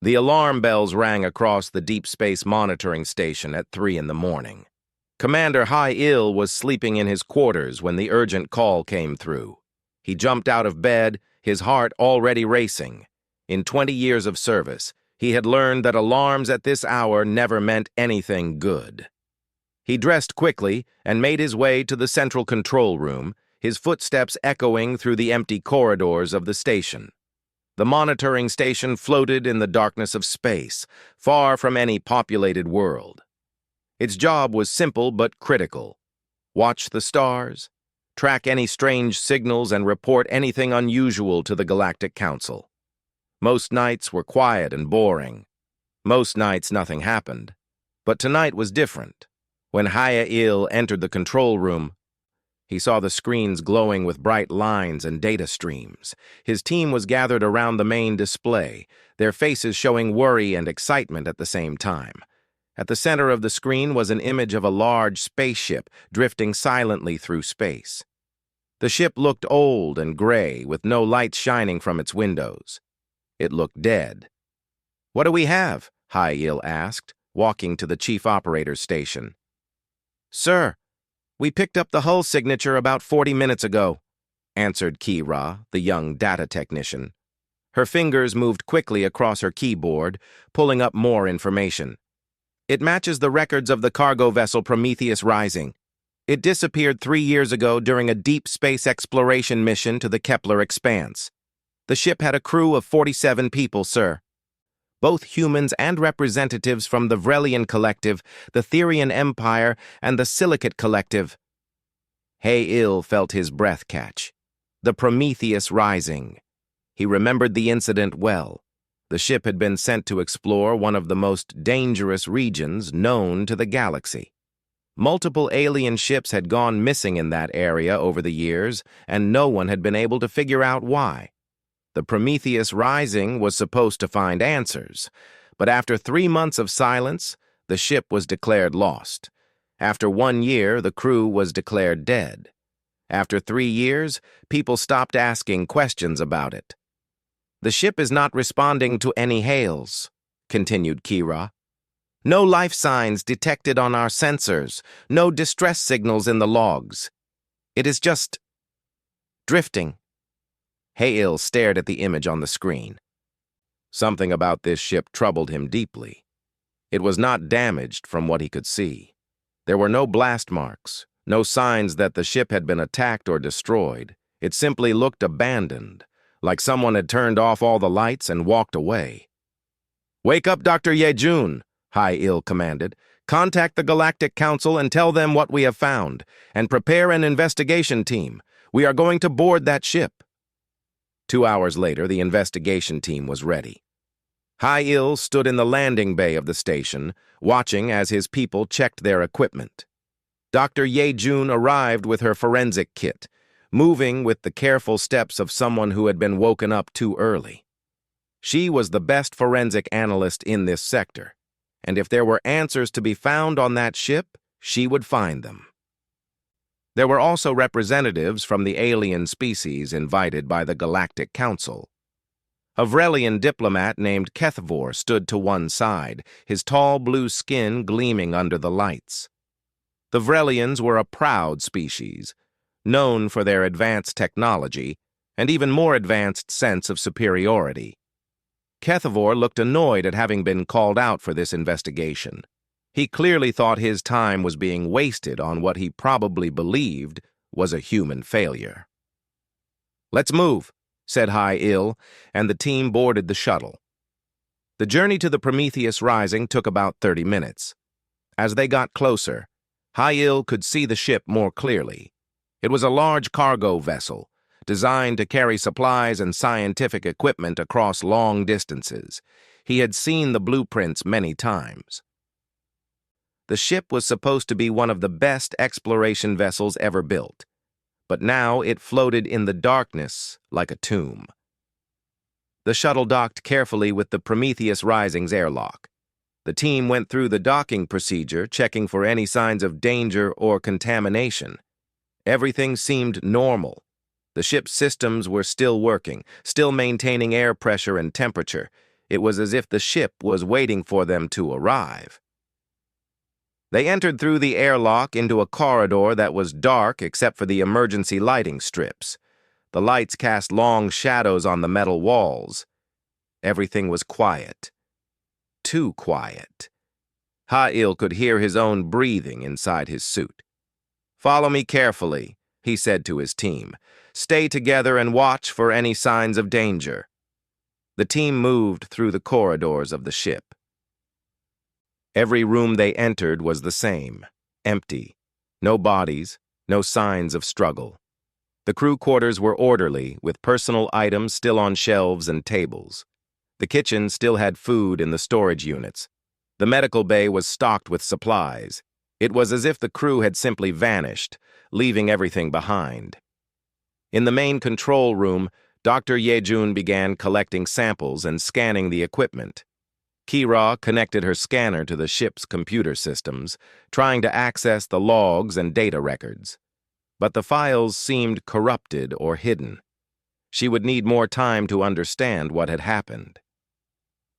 The alarm bells rang across the deep space monitoring station at 3 in the morning. Commander High-Il was sleeping in his quarters when the urgent call came through. He jumped out of bed, his heart already racing. In 20 years of service, he had learned that alarms at this hour never meant anything good. He dressed quickly and made his way to the central control room, his footsteps echoing through the empty corridors of the station. The monitoring station floated in the darkness of space, far from any populated world. Its job was simple but critical. Watch the stars, track any strange signals, and report anything unusual to the Galactic Council. Most nights were quiet and boring. Most nights nothing happened. But tonight was different. When High-Il entered the control room, he saw the screens glowing with bright lines and data streams. His team was gathered around the main display, their faces showing worry and excitement at the same time. At the center of the screen was an image of a large spaceship drifting silently through space. The ship looked old and gray, with no lights shining from its windows. It looked dead. "What do we have?" High-Il asked, walking to the chief operator's station. "Sir, we picked up the hull signature about 40 minutes ago," answered Kira, the young data technician. Her fingers moved quickly across her keyboard, pulling up more information. "It matches the records of the cargo vessel Prometheus Rising. It disappeared 3 years ago during a deep space exploration mission to the Kepler Expanse. The ship had a crew of 47 people, sir. Both humans and representatives from the Vrelian Collective, the Therian Empire, and the Silicate Collective." High-Il felt his breath catch. The Prometheus Rising. He remembered the incident well. The ship had been sent to explore one of the most dangerous regions known to the galaxy. Multiple alien ships had gone missing in that area over the years, and no one had been able to figure out why. The Prometheus Rising was supposed to find answers, but after 3 months of silence, the ship was declared lost. After 1 year, the crew was declared dead. After 3 years, people stopped asking questions about it. "The ship is not responding to any hails," continued Kira. "No life signs detected on our sensors, no distress signals in the logs. It is just drifting." High-Il stared at the image on the screen. Something about this ship troubled him deeply. It was not damaged from what he could see. There were no blast marks, no signs that the ship had been attacked or destroyed. It simply looked abandoned, like someone had turned off all the lights and walked away. "Wake up, Dr. Yejun," High-Il commanded. "Contact the Galactic Council and tell them what we have found, and prepare an investigation team. We are going to board that ship." 2 hours later, the investigation team was ready. High-Il stood in the landing bay of the station, watching as his people checked their equipment. Dr. Yejun arrived with her forensic kit, moving with the careful steps of someone who had been woken up too early. She was the best forensic analyst in this sector, and if there were answers to be found on that ship, she would find them. There were also representatives from the alien species invited by the Galactic Council. A Vrelian diplomat named Kethvor stood to one side, his tall blue skin gleaming under the lights. The Vrelians were a proud species, known for their advanced technology and even more advanced sense of superiority. Kethvor looked annoyed at having been called out for this investigation. He clearly thought his time was being wasted on what he probably believed was a human failure. "Let's move," said High-Il, and the team boarded the shuttle. The journey to the Prometheus Rising took about 30 minutes. As they got closer, High-Il could see the ship more clearly. It was a large cargo vessel, designed to carry supplies and scientific equipment across long distances. He had seen the blueprints many times. The ship was supposed to be one of the best exploration vessels ever built, but now it floated in the darkness like a tomb. The shuttle docked carefully with the Prometheus Rising's airlock. The team went through the docking procedure, checking for any signs of danger or contamination. Everything seemed normal. The ship's systems were still working, still maintaining air pressure and temperature. It was as if the ship was waiting for them to arrive. They entered through the airlock into a corridor that was dark except for the emergency lighting strips. The lights cast long shadows on the metal walls. Everything was quiet. Too quiet. Ha'il could hear his own breathing inside his suit. "Follow me carefully," he said to his team. "Stay together and watch for any signs of danger." The team moved through the corridors of the ship. Every room they entered was the same, empty. No bodies, no signs of struggle. The crew quarters were orderly, with personal items still on shelves and tables. The kitchen still had food in the storage units. The medical bay was stocked with supplies. It was as if the crew had simply vanished, leaving everything behind. In the main control room, Dr. Yejun began collecting samples and scanning the equipment. Kira connected her scanner to the ship's computer systems, trying to access the logs and data records. But the files seemed corrupted or hidden. She would need more time to understand what had happened.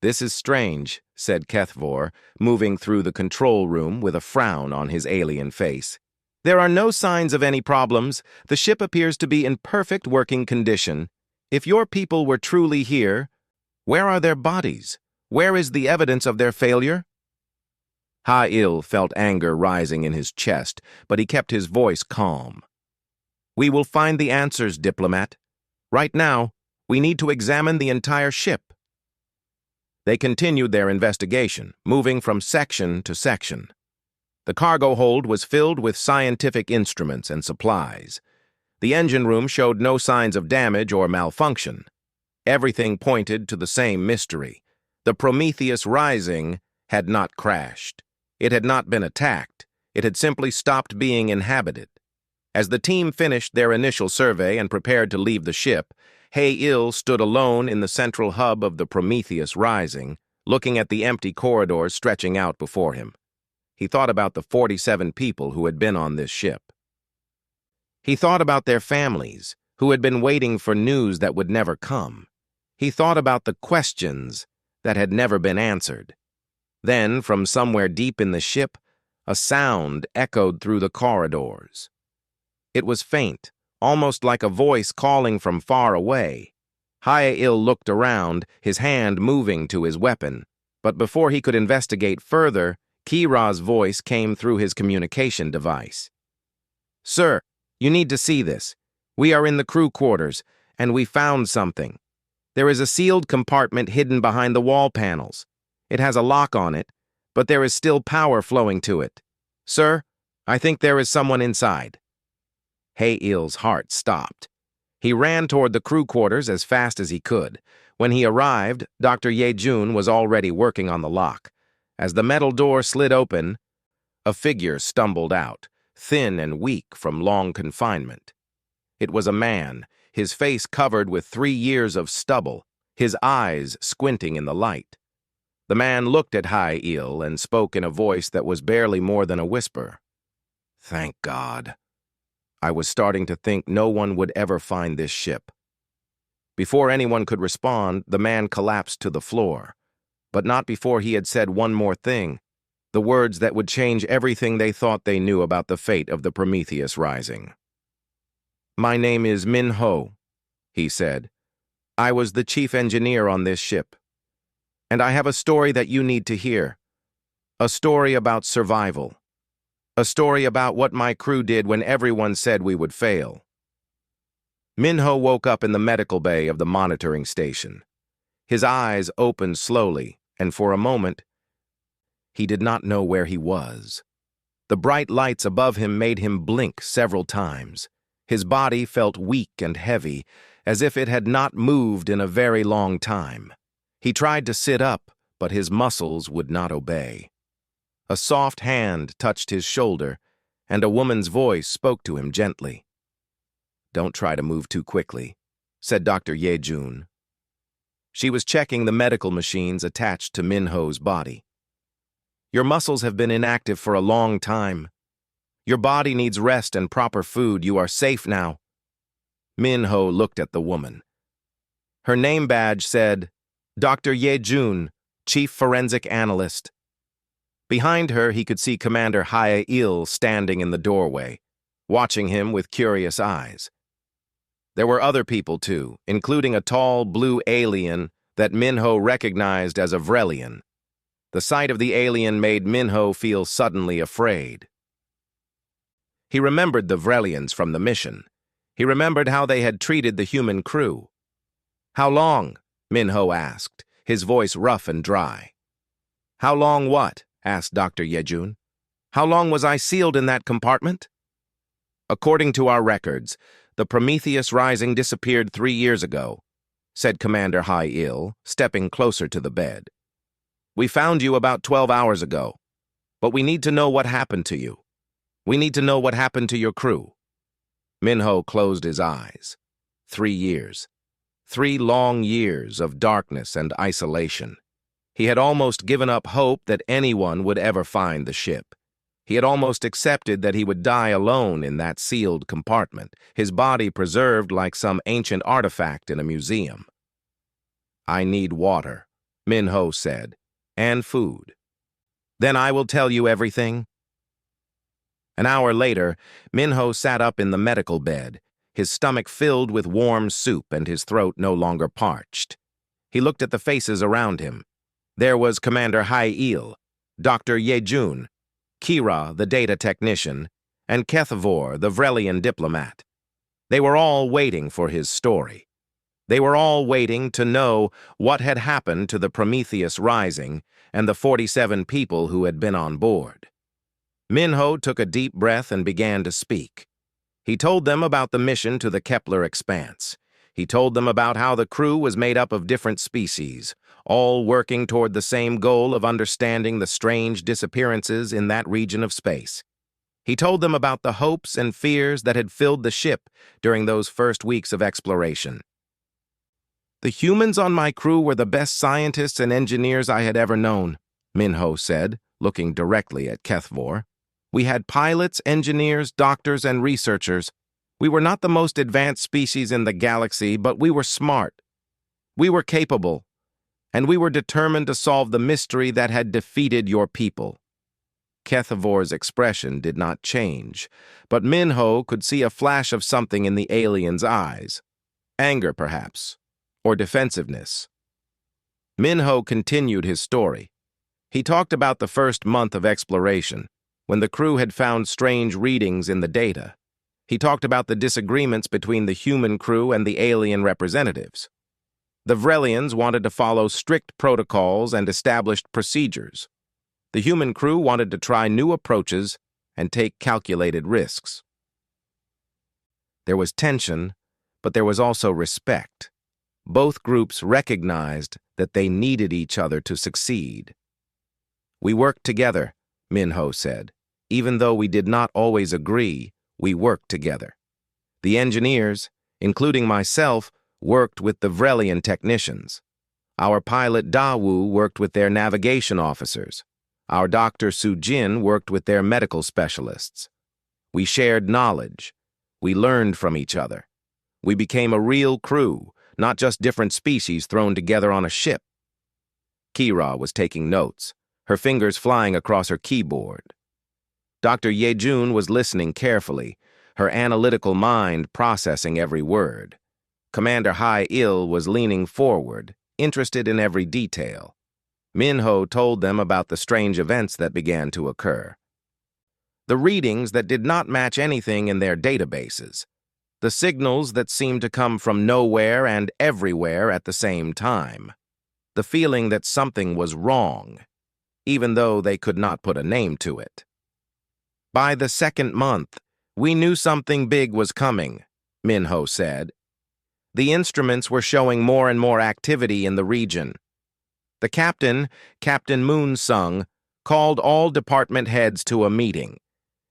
"This is strange," said Kethvor, moving through the control room with a frown on his alien face. "There are no signs of any problems. The ship appears to be in perfect working condition. If your people were truly here, where are their bodies? Where is the evidence of their failure?" Ha'il felt anger rising in his chest, but he kept his voice calm. "We will find the answers, diplomat. Right now, we need to examine the entire ship." They continued their investigation, moving from section to section. The cargo hold was filled with scientific instruments and supplies. The engine room showed no signs of damage or malfunction. Everything pointed to the same mystery. The Prometheus Rising had not crashed. It had not been attacked. It had simply stopped being inhabited. As the team finished their initial survey and prepared to leave the ship, Ha'il stood alone in the central hub of the Prometheus Rising, looking at the empty corridors stretching out before him. He thought about the 47 people who had been on this ship. He thought about their families, who had been waiting for news that would never come. He thought about the questions that had never been answered. Then, from somewhere deep in the ship, a sound echoed through the corridors. It was faint, almost like a voice calling from far away. Ha'il looked around, his hand moving to his weapon, but before he could investigate further, Kira's voice came through his communication device. "Sir, you need to see this. We are in the crew quarters, and we found something. There is a sealed compartment hidden behind the wall panels. It has a lock on it, but there is still power flowing to it. Sir, I think there is someone inside." Ha'il's heart stopped. He ran toward the crew quarters as fast as he could. When he arrived, Dr. Yejun was already working on the lock. As the metal door slid open, a figure stumbled out, thin and weak from long confinement. It was a man, his face covered with 3 years of stubble, his eyes squinting in the light. The man looked at Ha'il and spoke in a voice that was barely more than a whisper. "Thank God. I was starting to think no one would ever find this ship." Before anyone could respond, the man collapsed to the floor. But not before he had said one more thing, the words that would change everything they thought they knew about the fate of the Prometheus Rising. "My name is Min Ho," he said. "I was the chief engineer on this ship. And I have a story that you need to hear. A story about survival. A story about what my crew did when everyone said we would fail." Minho woke up in the medical bay of the monitoring station. His eyes opened slowly, and for a moment, he did not know where he was. The bright lights above him made him blink several times. His body felt weak and heavy, as if it had not moved in a very long time. He tried to sit up, but his muscles would not obey. A soft hand touched his shoulder, and a woman's voice spoke to him gently. "Don't try to move too quickly," said Dr. Yejun. She was checking the medical machines attached to Minho's body. "Your muscles have been inactive for a long time. Your body needs rest and proper food. You are safe now." Minho looked at the woman. Her name badge said, Dr. Ye-jun, Chief Forensic Analyst. Behind her, he could see Commander Hae-il standing in the doorway, watching him with curious eyes. There were other people, too, including a tall, blue alien that Minho recognized as a Vrelian. The sight of the alien made Minho feel suddenly afraid. He remembered the Vrelians from the mission. He remembered how they had treated the human crew. "How long?" Minho asked, his voice rough and dry. "How long what?" asked Dr. Ye-jun. "How long was I sealed in that compartment?" "According to our records, the Prometheus Rising disappeared 3 years ago," said Commander Hae-il, stepping closer to the bed. "We found you about 12 hours ago, but we need to know what happened to you. We need to know what happened to your crew." Minho closed his eyes. 3 years. 3 long years of darkness and isolation. He had almost given up hope that anyone would ever find the ship. He had almost accepted that he would die alone in that sealed compartment, his body preserved like some ancient artifact in a museum. "I need water," Minho said, "and food. Then I will tell you everything." An hour later, Minho sat up in the medical bed, his stomach filled with warm soup and his throat no longer parched. He looked at the faces around him. There was Commander Hae-il, Dr. Ye-jun, Kira, the data technician, and Kethvor, the Vrelian diplomat. They were all waiting for his story. They were all waiting to know what had happened to the Prometheus Rising and the 47 people who had been on board. Minho took a deep breath and began to speak. He told them about the mission to the Kepler expanse. He told them about how the crew was made up of different species, all working toward the same goal of understanding the strange disappearances in that region of space. He told them about the hopes and fears that had filled the ship during those first weeks of exploration. "The humans on my crew were the best scientists and engineers I had ever known," Minho said, looking directly at Kethvor. "We had pilots, engineers, doctors, and researchers. We were not the most advanced species in the galaxy, but we were smart. We were capable, and we were determined to solve the mystery that had defeated your people." Kethvor's expression did not change, but Minho could see a flash of something in the alien's eyes. Anger, perhaps, or defensiveness. Minho continued his story. He talked about the first month of exploration, when the crew had found strange readings in the data. He talked about the disagreements between the human crew and the alien representatives. The Vrelians wanted to follow strict protocols and established procedures. The human crew wanted to try new approaches and take calculated risks. There was tension, but there was also respect. Both groups recognized that they needed each other to succeed. "We worked together," Minho said. "Even though we did not always agree, we worked together. The engineers, including myself, worked with the Vrelian technicians. Our pilot Dawu worked with their navigation officers. Our doctor Sujin worked with their medical specialists. We shared knowledge. We learned from each other. We became a real crew, not just different species thrown together on a ship." Kira was taking notes, her fingers flying across her keyboard. Dr. Ye-jun was listening carefully, her analytical mind processing every word. Commander Hae-il was leaning forward, interested in every detail. Minho told them about the strange events that began to occur. The readings that did not match anything in their databases. The signals that seemed to come from nowhere and everywhere at the same time. The feeling that something was wrong, even though they could not put a name to it. "By the second month, we knew something big was coming," Minho said. "The instruments were showing more and more activity in the region. The captain, Captain Moonsung, called all department heads to a meeting.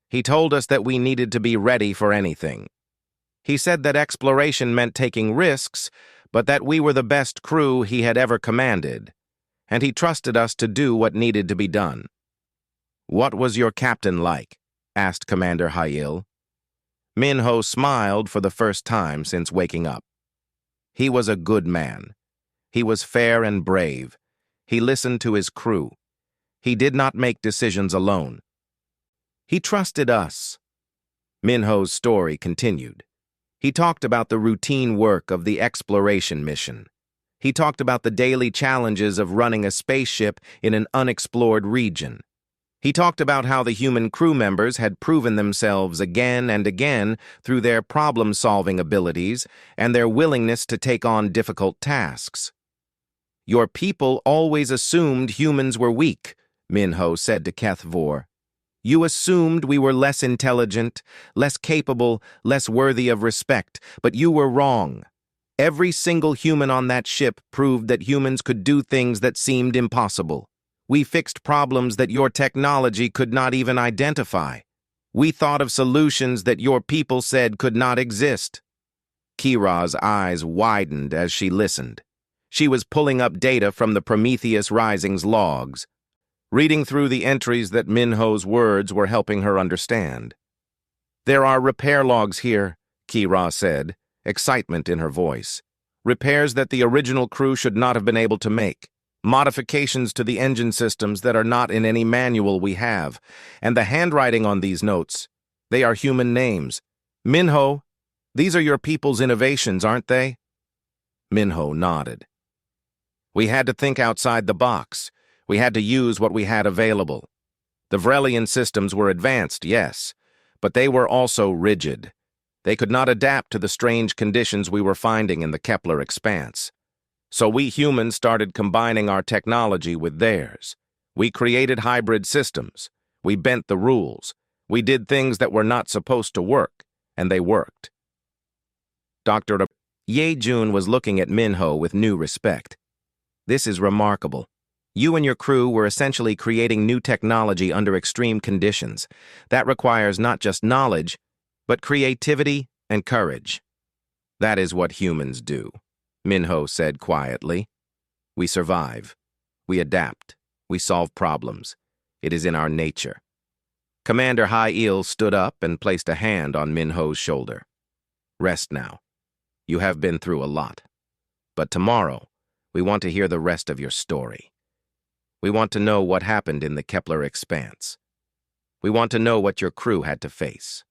He told us that we needed to be ready for anything. He said that exploration meant taking risks, but that we were the best crew he had ever commanded, and he trusted us to do what needed to be done." "What was your captain like?" asked Commander Hae-il. Minho smiled for the first time since waking up. "He was a good man. He was fair and brave. He listened to his crew. He did not make decisions alone. He trusted us. Minho's story continued. He talked about the routine work of the exploration mission. He talked about the daily challenges of running a spaceship in an unexplored region. He talked about how the human crew members had proven themselves again and again through their problem-solving abilities and their willingness to take on difficult tasks. "Your people always assumed humans were weak," Minho said to HFY. "You assumed we were less intelligent, less capable, less worthy of respect, but you were wrong. Every single human on that ship proved that humans could do things that seemed impossible. We fixed problems that your technology could not even identify. We thought of solutions that your people said could not exist." Kira's eyes widened as she listened. She was pulling up data from the Prometheus Rising's logs. Reading through the entries that Minho's words were helping her understand. "There are repair logs here," Kira said, excitement in her voice. "Repairs that the original crew should not have been able to make. Modifications to the engine systems that are not in any manual we have. And the handwriting on these notes, they are human names. Minho, these are your people's innovations, aren't they?" Minho nodded. "We had to think outside the box. We had to use what we had available. The Vrelian systems were advanced, yes, but they were also rigid. They could not adapt to the strange conditions we were finding in the Kepler expanse. So we humans started combining our technology with theirs. We created hybrid systems. We bent the rules. We did things that were not supposed to work, and they worked." Dr. Ye-jun was looking at Minho with new respect. "This is remarkable. You and your crew were essentially creating new technology under extreme conditions. That requires not just knowledge, but creativity and courage." "That is what humans do," Minho said quietly. "We survive. We adapt. We solve problems. It is in our nature." Commander Hai-Il stood up and placed a hand on Minho's shoulder. "Rest now. You have been through a lot. But tomorrow, we want to hear the rest of your story. We want to know what happened in the Kepler expanse. We want to know what your crew had to face."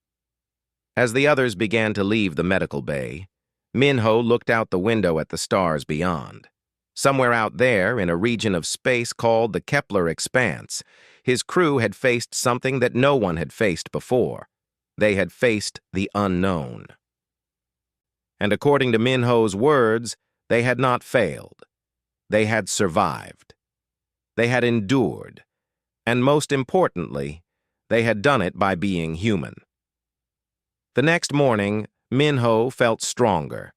As the others began to leave the medical bay, Minho looked out the window at the stars beyond. Somewhere out there, in a region of space called the Kepler expanse, his crew had faced something that no one had faced before. They had faced the unknown. And according to Minho's words, they had not failed. They had survived. They had endured. And most importantly, they had done it by being human. The next morning, Minho felt stronger.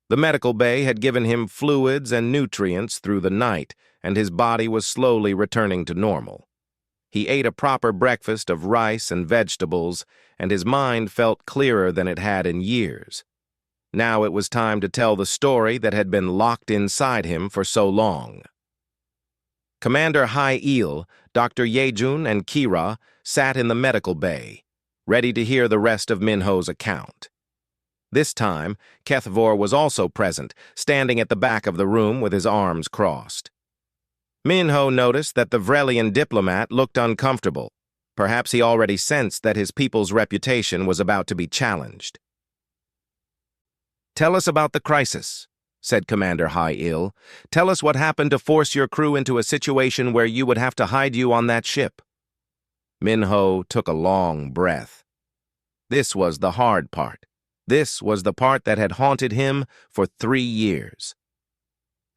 The medical bay had given him fluids and nutrients through the night, and his body was slowly returning to normal. He ate a proper breakfast of rice and vegetables, and his mind felt clearer than it had in years. Now it was time to tell the story that had been locked inside him for so long. Commander Hai-Il, Dr. Ye-jun, and Kira sat in the medical bay, ready to hear the rest of Minho's account. This time, HFY was also present, standing at the back of the room with his arms crossed. Minho noticed that the Vrelian diplomat looked uncomfortable. Perhaps he already sensed that his people's reputation was about to be challenged. "Tell us about the crisis," said Commander Hai-Il. "Tell us what happened to force your crew into a situation where you would have to hide you on that ship." Minho took a long breath. This was the hard part. This was the part that had haunted him for 3 years.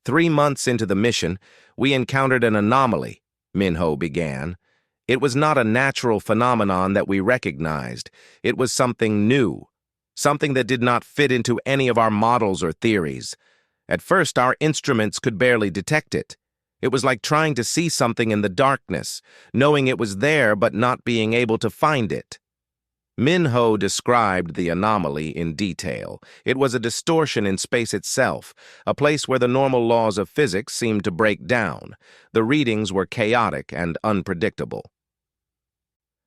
3 months into the mission, we encountered an anomaly, Minho began. It was not a natural phenomenon that we recognized. It was something new, something that did not fit into any of our models or theories. At first, our instruments could barely detect it. It was like trying to see something in the darkness, knowing it was there but not being able to find it. Minho described the anomaly in detail. It was a distortion in space itself, a place where the normal laws of physics seemed to break down. The readings were chaotic and unpredictable.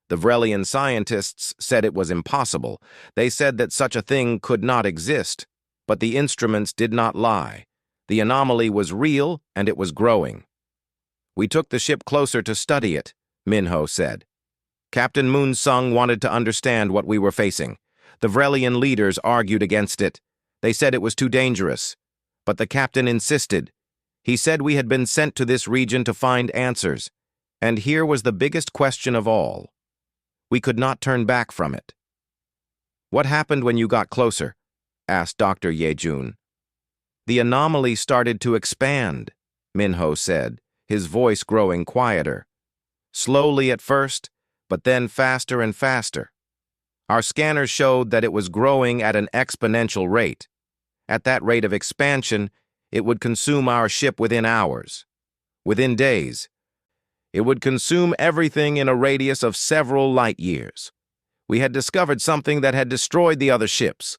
The Vrelian scientists said it was impossible. They said that such a thing could not exist, but the instruments did not lie. The anomaly was real, and it was growing. We took the ship closer to study it, Minho said. Captain Moonsung wanted to understand what we were facing. The Vrelian leaders argued against it. They said it was too dangerous. But the captain insisted. He said we had been sent to this region to find answers. And here was the biggest question of all. We could not turn back from it. "What happened when you got closer?" asked Dr. Yejun. "The anomaly started to expand," Minho said, his voice growing quieter. "Slowly at first, but then faster and faster. Our scanners showed that it was growing at an exponential rate. At that rate of expansion, it would consume our ship within hours. Within days. It would consume everything in a radius of several light years. We had discovered something that had destroyed the other ships.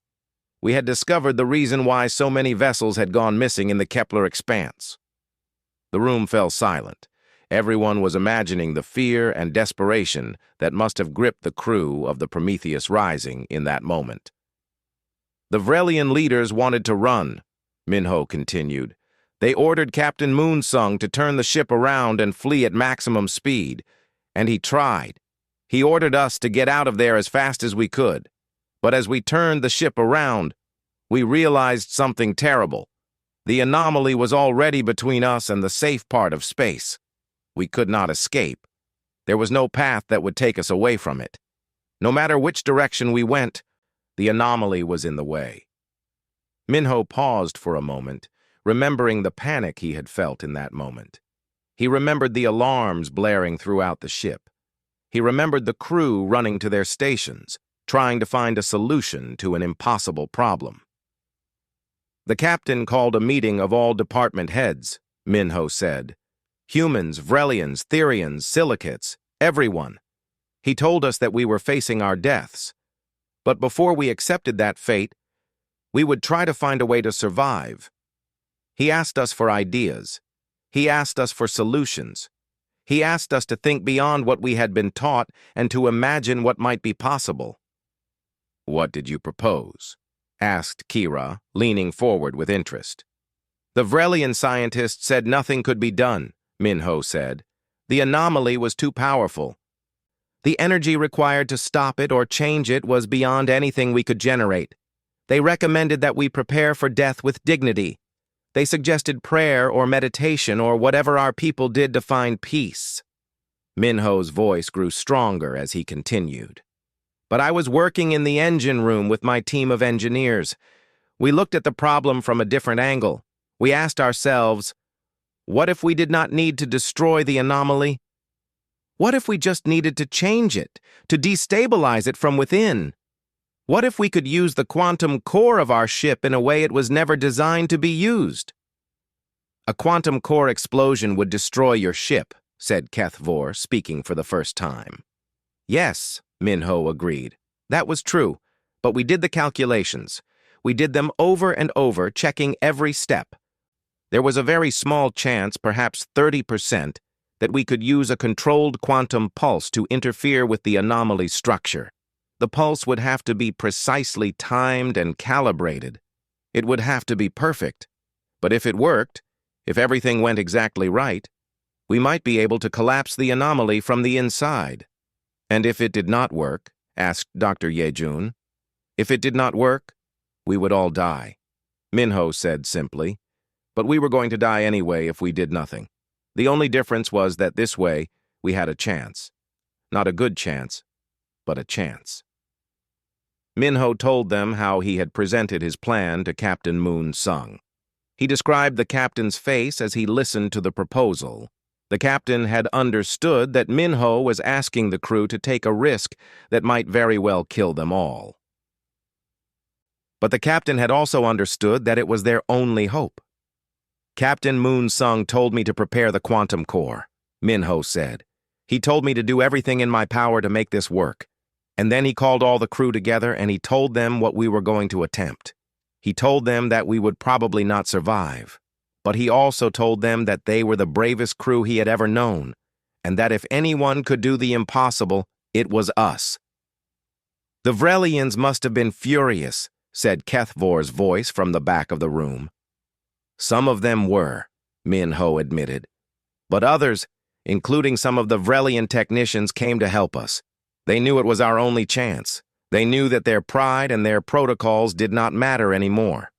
We had discovered the reason why so many vessels had gone missing in the Kepler expanse." The room fell silent. Everyone was imagining the fear and desperation that must have gripped the crew of the Prometheus Rising in that moment. "The Vrelian leaders wanted to run," Minho continued. "They ordered Captain Moonsung to turn the ship around and flee at maximum speed. And he tried. He ordered us to get out of there as fast as we could. But as we turned the ship around, we realized something terrible. The anomaly was already between us and the safe part of space. We could not escape. There was no path that would take us away from it. No matter which direction we went, the anomaly was in the way." Minho paused for a moment, remembering the panic he had felt in that moment. He remembered the alarms blaring throughout the ship. He remembered the crew running to their stations, trying to find a solution to an impossible problem. "The captain called a meeting of all department heads," Minho said. "Humans, Vrelians, Therians, Silicates, everyone. He told us that we were facing our deaths. But before we accepted that fate, we would try to find a way to survive. He asked us for ideas. He asked us for solutions. He asked us to think beyond what we had been taught and to imagine what might be possible." "What did you propose?" asked Kira, leaning forward with interest. "The Vrelian scientists said nothing could be done," Minho said. "The anomaly was too powerful. The energy required to stop it or change it was beyond anything we could generate. They recommended that we prepare for death with dignity. They suggested prayer or meditation or whatever our people did to find peace." Minho's voice grew stronger as he continued. "But I was working in the engine room with my team of engineers. We looked at the problem from a different angle. We asked ourselves, what if we did not need to destroy the anomaly? What if we just needed to change it, to destabilize it from within? What if we could use the quantum core of our ship in a way it was never designed to be used?" "A quantum core explosion would destroy your ship," said Kethvor, speaking for the first time. "Yes," Minho agreed. "That was true, but we did the calculations. We did them over and over, checking every step. There was a very small chance, perhaps 30%, that we could use a controlled quantum pulse to interfere with the anomaly structure. The pulse would have to be precisely timed and calibrated. It would have to be perfect. But if it worked, if everything went exactly right, we might be able to collapse the anomaly from the inside." "And if it did not work?" asked Dr. Yejun. "If it did not work, we would all die," Minho said simply. "But we were going to die anyway if we did nothing. The only difference was that this way we had a chance. Not a good chance, but a chance." Minho told them how he had presented his plan to Captain Moonsung. He described the captain's face as he listened to the proposal. The captain had understood that Minho was asking the crew to take a risk that might very well kill them all. But the captain had also understood that it was their only hope. "Captain Moonsung told me to prepare the quantum core," Minho said. "He told me to do everything in my power to make this work. And then he called all the crew together and he told them what we were going to attempt. He told them that we would probably not survive. But he also told them that they were the bravest crew he had ever known, and that if anyone could do the impossible, it was us." "The Vrelians must have been furious," said Kethvor's voice from the back of the room. Some of them were, Min-ho admitted. But others, including some of the Vrelian technicians, came to help us. They knew it was our only chance. They knew that their pride and their protocols did not matter anymore.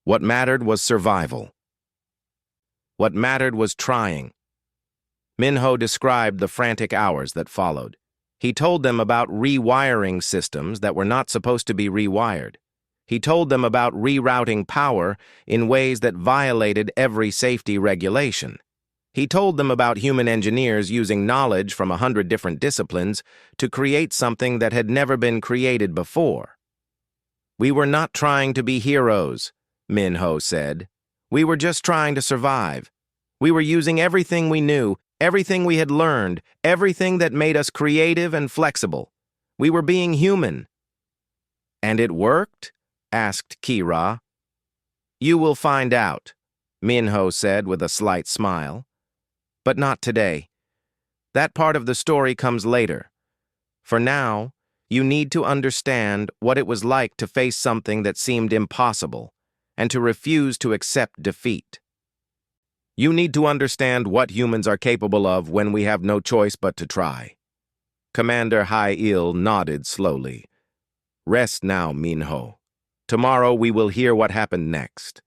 What mattered was survival. What mattered was trying. Min-ho described the frantic hours that followed. He told them about rewiring systems that were not supposed to be rewired. He told them about rerouting power in ways that violated every safety regulation. He told them about human engineers using knowledge from 100 different disciplines to create something that had never been created before. "We were not trying to be heroes," Min-ho said. "We were just trying to survive. We were using everything we knew, everything we had learned, everything that made us creative and flexible. We were being human." "And it worked?" asked Kira. "You will find out," Min-ho said with a slight smile. "But not today. That part of the story comes later. For now, you need to understand what it was like to face something that seemed impossible and to refuse to accept defeat. You need to understand what humans are capable of when we have no choice but to try." Commander Hai-il nodded slowly. "Rest now, Min-ho. Tomorrow we will hear what happened next.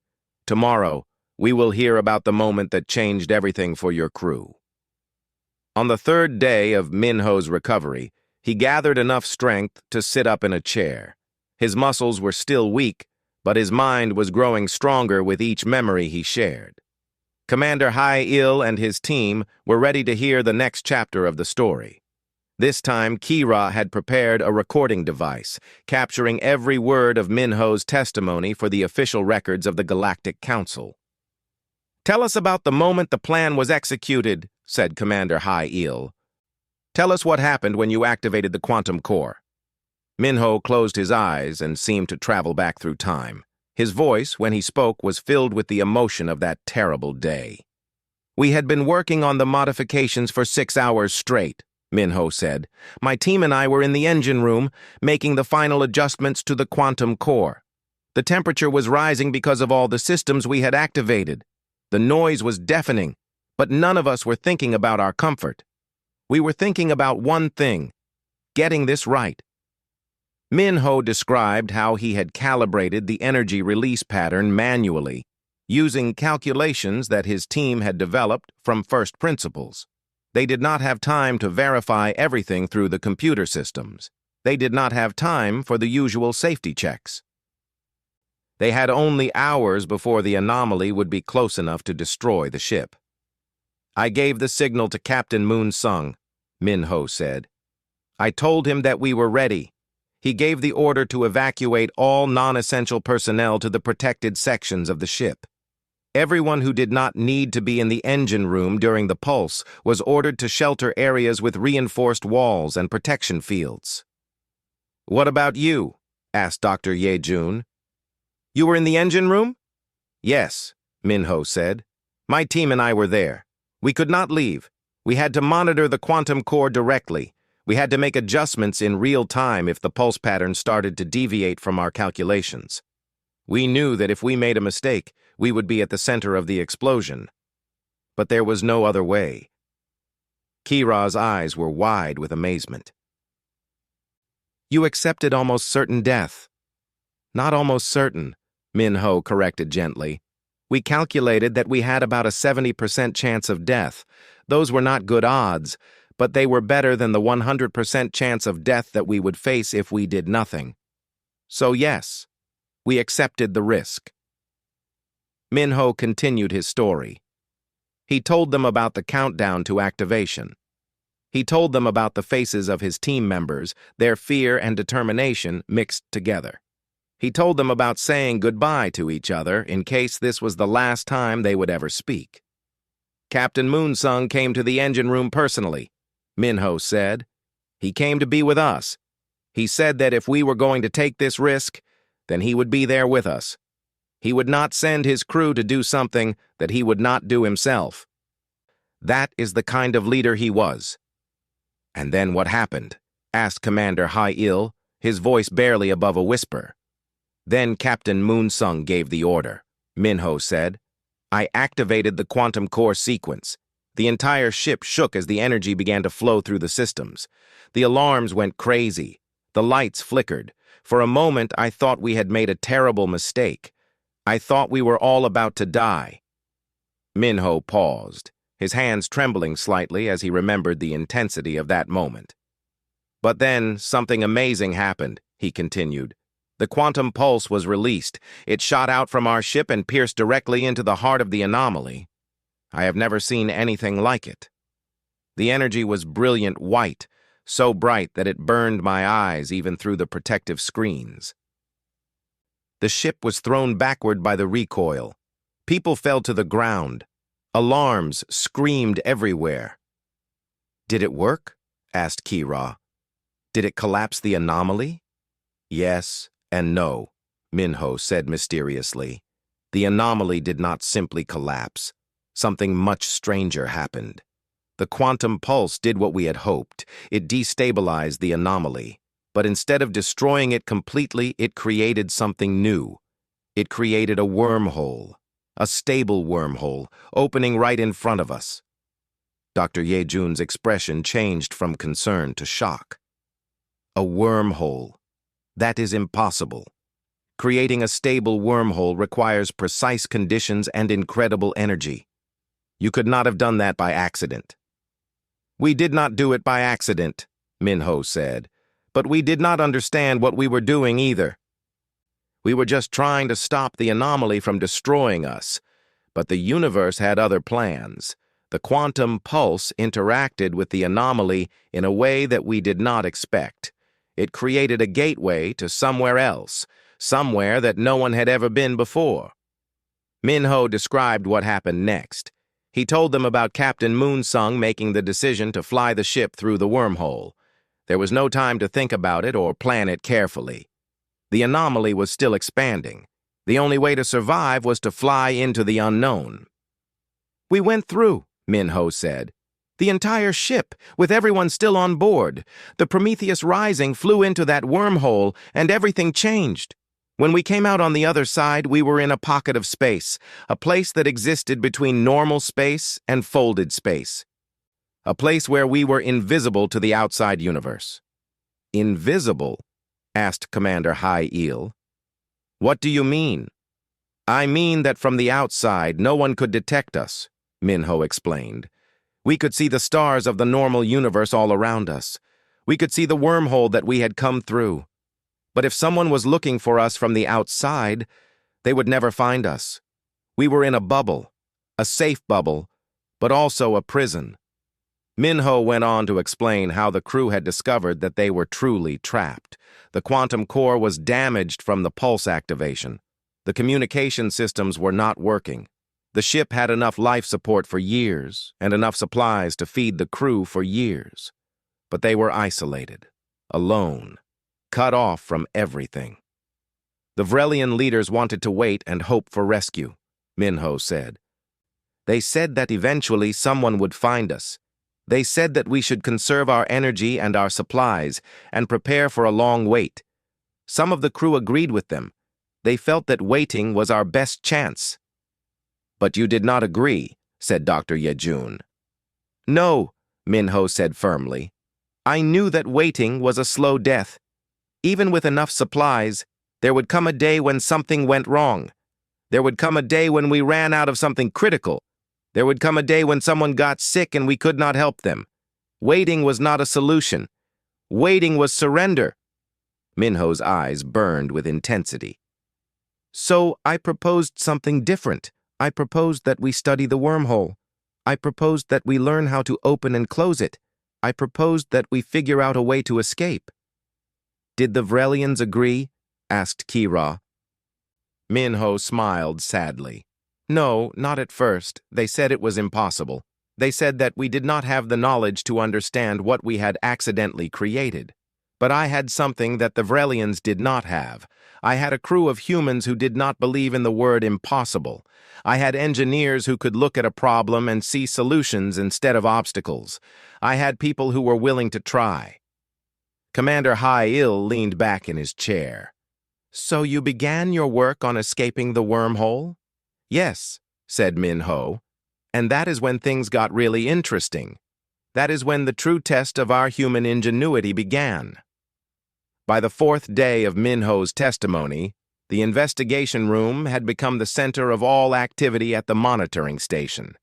Tomorrow we will hear about the moment that changed everything for your crew." On the third day of Min-ho's recovery, he gathered enough strength to sit up in a chair. His muscles were still weak, but his mind was growing stronger with each memory he shared. Commander Hai-il and his team were ready to hear the next chapter of the story. This time, Kira had prepared a recording device, capturing every word of Min-ho's testimony for the official records of the Galactic Council. "Tell us about the moment the plan was executed," said Commander Hai-il. "Tell us what happened when you activated the quantum core." Min-ho closed his eyes and seemed to travel back through time. His voice, when he spoke, was filled with the emotion of that terrible day. "We had been working on the modifications for 6 hours straight," Min-ho said. "My team and I were in the engine room, making the final adjustments to the quantum core. The temperature was rising because of all the systems we had activated. The noise was deafening, but none of us were thinking about our comfort. We were thinking about one thing: getting this right." Min-ho described how he had calibrated the energy release pattern manually, using calculations that his team had developed from first principles. They did not have time to verify everything through the computer systems. They did not have time for the usual safety checks. They had only hours before the anomaly would be close enough to destroy the ship. "I gave the signal to Captain Moon-sung," Min-ho said. "I told him that we were ready. He gave the order to evacuate all non-essential personnel to the protected sections of the ship. Everyone who did not need to be in the engine room during the pulse was ordered to shelter areas with reinforced walls and protection fields." "What about you?" asked Dr. Ye-jun. "You were in the engine room?" "Yes," Min-ho said. "My team and I were there. We could not leave. We had to monitor the quantum core directly. We had to make adjustments in real time if the pulse pattern started to deviate from our calculations. We knew that if we made a mistake, we would be at the center of the explosion. But there was no other way." Kira's eyes were wide with amazement. "You accepted almost certain death." "Not almost certain," Min-ho corrected gently. "We calculated that we had about a 70% chance of death. Those were not good odds, but they were better than the 100% chance of death that we would face if we did nothing. So yes, we accepted the risk." Min-ho continued his story. He told them about the countdown to activation. He told them about the faces of his team members, their fear and determination mixed together. He told them about saying goodbye to each other in case this was the last time they would ever speak. "Captain Moon-sung came to the engine room personally," Min-ho said. "He came to be with us. He said that if we were going to take this risk, then he would be there with us. He would not send his crew to do something that he would not do himself. That is the kind of leader he was." "And then what happened?" asked Commander Hai-il, his voice barely above a whisper. "Then Captain Moon-sung gave the order," Min-ho said. I activated the quantum core sequence. The entire ship shook as the energy began to flow through the systems. The alarms went crazy. The lights flickered. For a moment, I thought we had made a terrible mistake. I thought we were all about to die. Minho paused, his hands trembling slightly as he remembered the intensity of that moment. But then, something amazing happened, he continued. The quantum pulse was released. It shot out from our ship and pierced directly into the heart of the anomaly. I have never seen anything like it. The energy was brilliant white, so bright that it burned my eyes even through the protective screens. The ship was thrown backward by the recoil. People fell to the ground. Alarms screamed everywhere. "Did it work?" asked Kira. "Did it collapse the anomaly?" "Yes and no," Minho said mysteriously. "The anomaly did not simply collapse. Something much stranger happened. The quantum pulse did what we had hoped. It destabilized the anomaly. But instead of destroying it completely, it created something new. It created a wormhole, a stable wormhole, opening right in front of us." Dr. Yejun's expression changed from concern to shock. "A wormhole. That is impossible. Creating a stable wormhole requires precise conditions and incredible energy. You could not have done that by accident." "We did not do it by accident," Minho said, "but we did not understand what we were doing either. We were just trying to stop the anomaly from destroying us, but the universe had other plans. The quantum pulse interacted with the anomaly in a way that we did not expect. It created a gateway to somewhere else, somewhere that no one had ever been before." Minho described what happened next. He told them about Captain Moonsung making the decision to fly the ship through the wormhole. There was no time to think about it or plan it carefully. The anomaly was still expanding. The only way to survive was to fly into the unknown. "We went through," Minho said. "The entire ship, with everyone still on board. The Prometheus Rising flew into that wormhole, and everything changed. When we came out on the other side, we were in a pocket of space, a place that existed between normal space and folded space. A place where we were invisible to the outside universe." "Invisible?" asked Commander Hai-Il. "What do you mean?" "I mean that from the outside, no one could detect us," Minho explained. "We could see the stars of the normal universe all around us. We could see the wormhole that we had come through. But if someone was looking for us from the outside, they would never find us. We were in a bubble, a safe bubble, but also a prison." Minho went on to explain how the crew had discovered that they were truly trapped. The quantum core was damaged from the pulse activation. The communication systems were not working. The ship had enough life support for years and enough supplies to feed the crew for years. But they were isolated, alone, cut off from everything. "The Vrelian leaders wanted to wait and hope for rescue," Minho said. "They said that eventually someone would find us. They said that we should conserve our energy and our supplies and prepare for a long wait. Some of the crew agreed with them. They felt that waiting was our best chance." "But you did not agree," said Dr. Yejun. "No," Minho said firmly. "I knew that waiting was a slow death. Even with enough supplies, there would come a day when something went wrong. There would come a day when we ran out of something critical. There would come a day when someone got sick and we could not help them. Waiting was not a solution. Waiting was surrender." Minho's eyes burned with intensity. "So I proposed something different. I proposed that we study the wormhole. I proposed that we learn how to open and close it. I proposed that we figure out a way to escape." "Did the Vrelians agree?" asked Kira. Minho smiled sadly. "No, not at first. They said it was impossible. They said that we did not have the knowledge to understand what we had accidentally created. But I had something that the Vrelians did not have. I had a crew of humans who did not believe in the word impossible. I had engineers who could look at a problem and see solutions instead of obstacles. I had people who were willing to try." Commander Hai-Il leaned back in his chair. "So you began your work on escaping the wormhole?" "Yes," said Min-ho. "And that is when things got really interesting. That is when the true test of our human ingenuity began." By the fourth day of Min-ho's testimony, the investigation room had become the center of all activity at the monitoring station.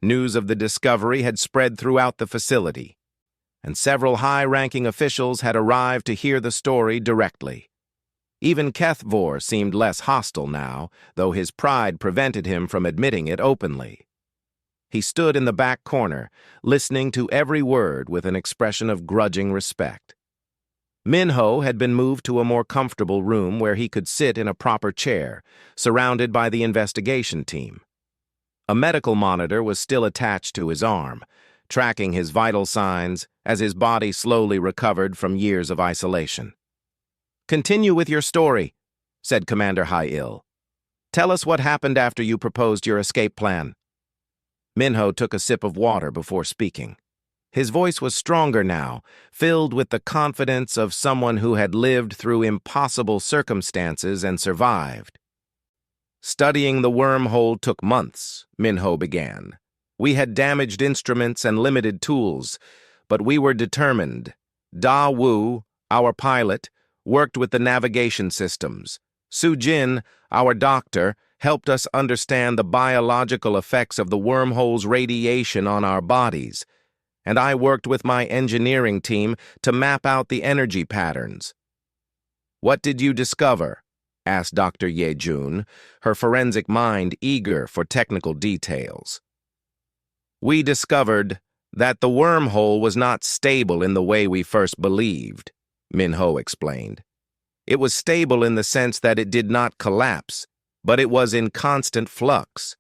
News of the discovery had spread throughout the facility, and several high-ranking officials had arrived to hear the story directly. Even Kethvor seemed less hostile now, though his pride prevented him from admitting it openly. He stood in the back corner, listening to every word with an expression of grudging respect. Min-ho had been moved to a more comfortable room where he could sit in a proper chair, surrounded by the investigation team. A medical monitor was still attached to his arm, tracking his vital signs as his body slowly recovered from years of isolation. "Continue with your story," said Commander Hai-Il. "Tell us what happened after you proposed your escape plan." Min-ho took a sip of water before speaking. His voice was stronger now, filled with the confidence of someone who had lived through impossible circumstances and survived. "Studying the wormhole took months," Min-ho began. "We had damaged instruments and limited tools, but we were determined. Da Wu, our pilot, worked with the navigation systems. Su-jin, our doctor, helped us understand the biological effects of the wormhole's radiation on our bodies, and I worked with my engineering team to map out the energy patterns." "What did you discover?" asked Dr. Ye-jun, her forensic mind eager for technical details. "We discovered that the wormhole was not stable in the way we first believed," Min-ho explained. "It was stable in the sense that it did not collapse, but it was in constant flux.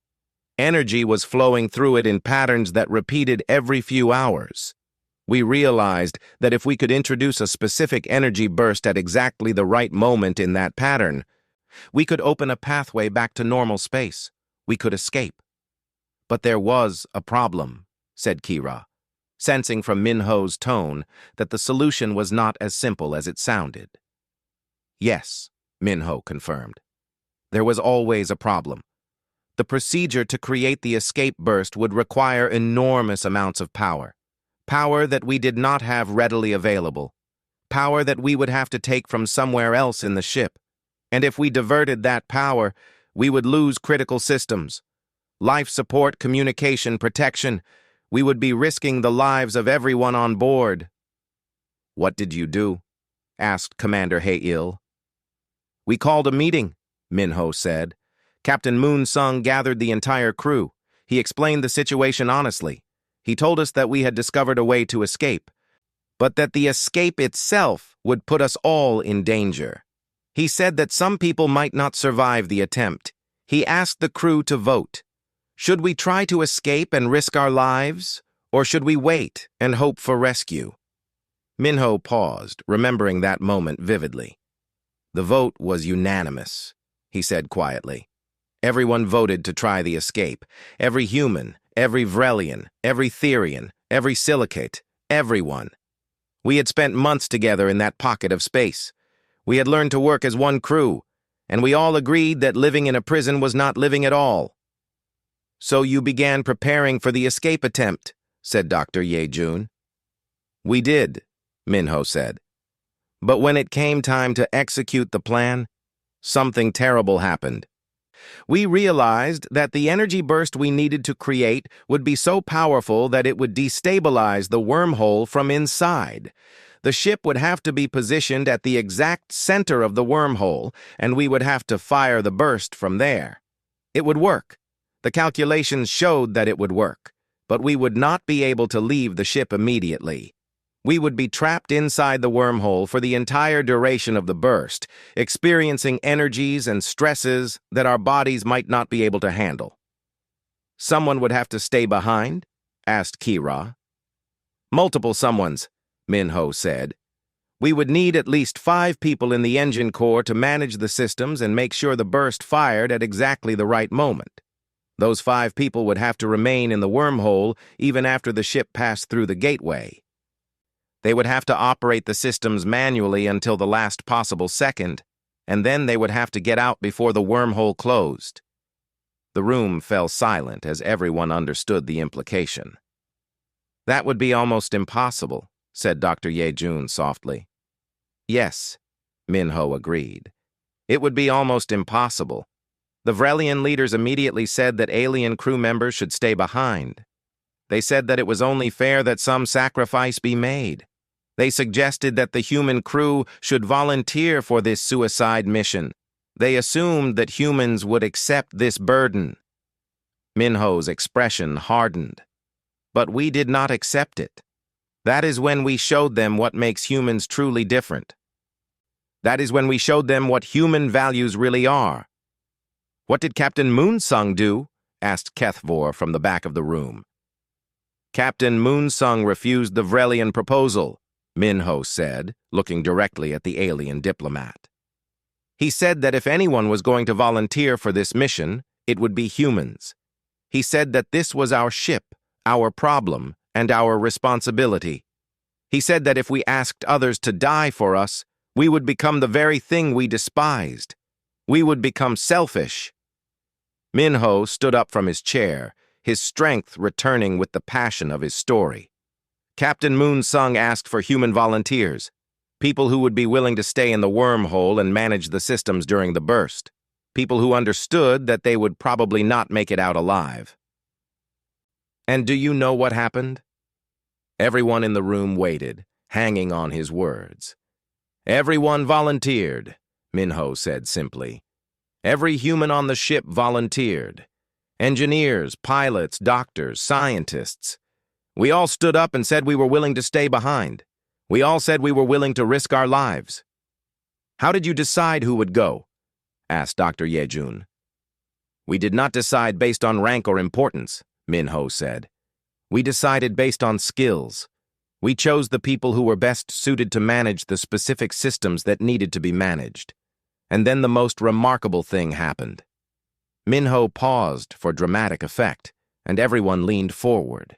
Energy was flowing through it in patterns that repeated every few hours. We realized that if we could introduce a specific energy burst at exactly the right moment in that pattern, we could open a pathway back to normal space. We could escape." "But there was a problem," said Kira, sensing from Min-ho's tone that the solution was not as simple as it sounded. "Yes," Min-ho confirmed. "There was always a problem. The procedure to create the escape burst would require enormous amounts of power. Power that we did not have readily available. Power that we would have to take from somewhere else in the ship. And if we diverted that power, we would lose critical systems. Life support, communication, protection. We would be risking the lives of everyone on board." "What did you do?" asked Commander Hai-Il. "We called a meeting," Min-ho said. "Captain Moon-sung gathered the entire crew. He explained the situation honestly. He told us that we had discovered a way to escape, but that the escape itself would put us all in danger. He said that some people might not survive the attempt. He asked the crew to vote. Should we try to escape and risk our lives, or should we wait and hope for rescue?" Min-ho paused, remembering that moment vividly. "The vote was unanimous," he said quietly. "Everyone voted to try the escape. Every human, every Vrelian, every Therian, every silicate, everyone. We had spent months together in that pocket of space. We had learned to work as one crew, and we all agreed that living in a prison was not living at all." "So you began preparing for the escape attempt," said Dr. Ye-jun. "We did," Min-ho said. "But when it came time to execute the plan, something terrible happened. We realized that the energy burst we needed to create would be so powerful that it would destabilize the wormhole from inside. The ship would have to be positioned at the exact center of the wormhole, and we would have to fire the burst from there. It would work. The calculations showed that it would work, but we would not be able to leave the ship immediately. We would be trapped inside the wormhole for the entire duration of the burst, experiencing energies and stresses that our bodies might not be able to handle." "Someone would have to stay behind?" asked Kira. "Multiple someones," Min-ho said. "We would need at least 5 people in the engine core to manage the systems and make sure the burst fired at exactly the right moment. Those 5 people would have to remain in the wormhole even after the ship passed through the gateway. They would have to operate the systems manually until the last possible second, and then they would have to get out before the wormhole closed." The room fell silent as everyone understood the implication. "That would be almost impossible," said Dr. Ye-jun softly. "Yes," Min-ho agreed. "It would be almost impossible. The Vrelian leaders immediately said that alien crew members should stay behind. They said that it was only fair that some sacrifice be made. They suggested that the human crew should volunteer for this suicide mission. They assumed that humans would accept this burden." Min-ho's expression hardened. "But we did not accept it. That is when we showed them what makes humans truly different. That is when we showed them what human values really are." "What did Captain Moonsung do?" asked Kethvor from the back of the room. "Captain Moonsung refused the Vrelian proposal," Min-ho said, looking directly at the alien diplomat. "He said that if anyone was going to volunteer for this mission, it would be humans. He said that this was our ship, our problem, and our responsibility. He said that if we asked others to die for us, we would become the very thing we despised. We would become selfish." Min-ho stood up from his chair, his strength returning with the passion of his story. "Captain Moonsung asked for human volunteers, people who would be willing to stay in the wormhole and manage the systems during the burst, people who understood that they would probably not make it out alive." "And do you know what happened?" Everyone in the room waited, hanging on his words. "Everyone volunteered," Min-ho said simply. "Every human on the ship volunteered. Engineers, pilots, doctors, scientists. We all stood up and said we were willing to stay behind. We all said we were willing to risk our lives." "How did you decide who would go?" asked Dr. Ye-jun. "We did not decide based on rank or importance," Min-ho said. "We decided based on skills. We chose the people who were best suited to manage the specific systems that needed to be managed. And then the most remarkable thing happened." Min-ho paused for dramatic effect, and everyone leaned forward.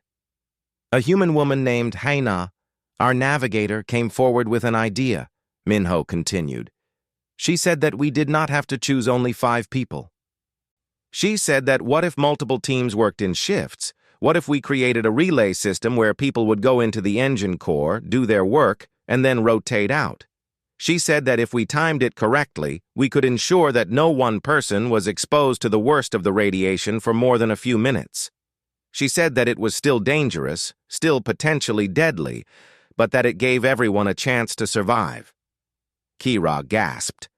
"A human woman named Haina, our navigator, came forward with an idea," Min-ho continued. "She said that we did not have to choose only 5 people. She said that what if multiple teams worked in shifts? What if we created a relay system where people would go into the engine core, do their work, and then rotate out? She said that if we timed it correctly, we could ensure that no one person was exposed to the worst of the radiation for more than a few minutes. She said that it was still dangerous, still potentially deadly, but that it gave everyone a chance to survive." Kira gasped.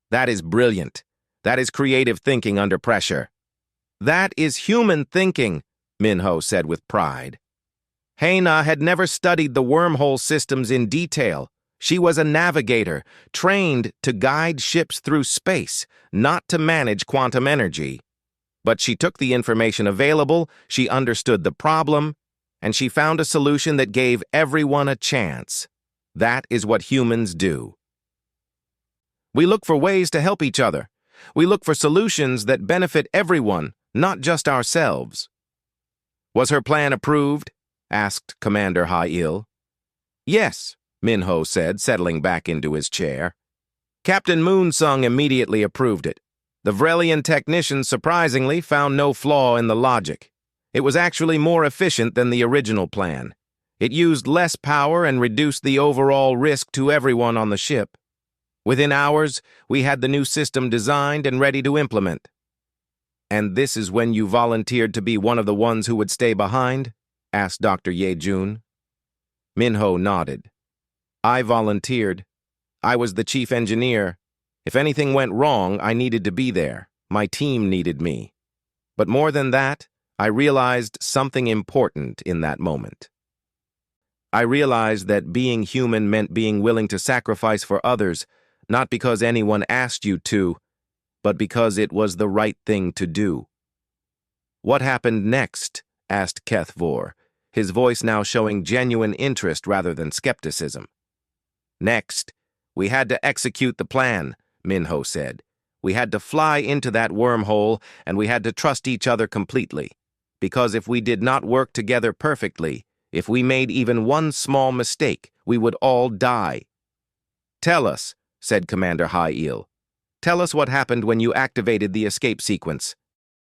"That is brilliant. That is creative thinking under pressure." "That is human thinking," Min-ho said with pride. "Haina had never studied the wormhole systems in detail. She was a navigator, trained to guide ships through space, not to manage quantum energy. But she took the information available, she understood the problem, and she found a solution that gave everyone a chance. That is what humans do. We look for ways to help each other. We look for solutions that benefit everyone, not just ourselves." "Was her plan approved?" asked Commander Ha-il. "Yes," Min-ho said, settling back into his chair. "Captain Moonsung immediately approved it. The Vrelian technicians surprisingly found no flaw in the logic. It was actually more efficient than the original plan. It used less power and reduced the overall risk to everyone on the ship. Within hours, we had the new system designed and ready to implement." "And this is when you volunteered to be one of the ones who would stay behind?" asked Dr. Ye-jun. Min-ho nodded. "I volunteered. I was the chief engineer. If anything went wrong, I needed to be there. My team needed me. But more than that, I realized something important in that moment. I realized that being human meant being willing to sacrifice for others, not because anyone asked you to, but because it was the right thing to do." "What happened next?" asked Kethvor, his voice now showing genuine interest rather than skepticism. "Next, we had to execute the plan," Min-ho said. "We had to fly into that wormhole, and we had to trust each other completely. Because if we did not work together perfectly, if we made even one small mistake, we would all die." "Tell us," said Commander Ha-il. "Tell us what happened when you activated the escape sequence."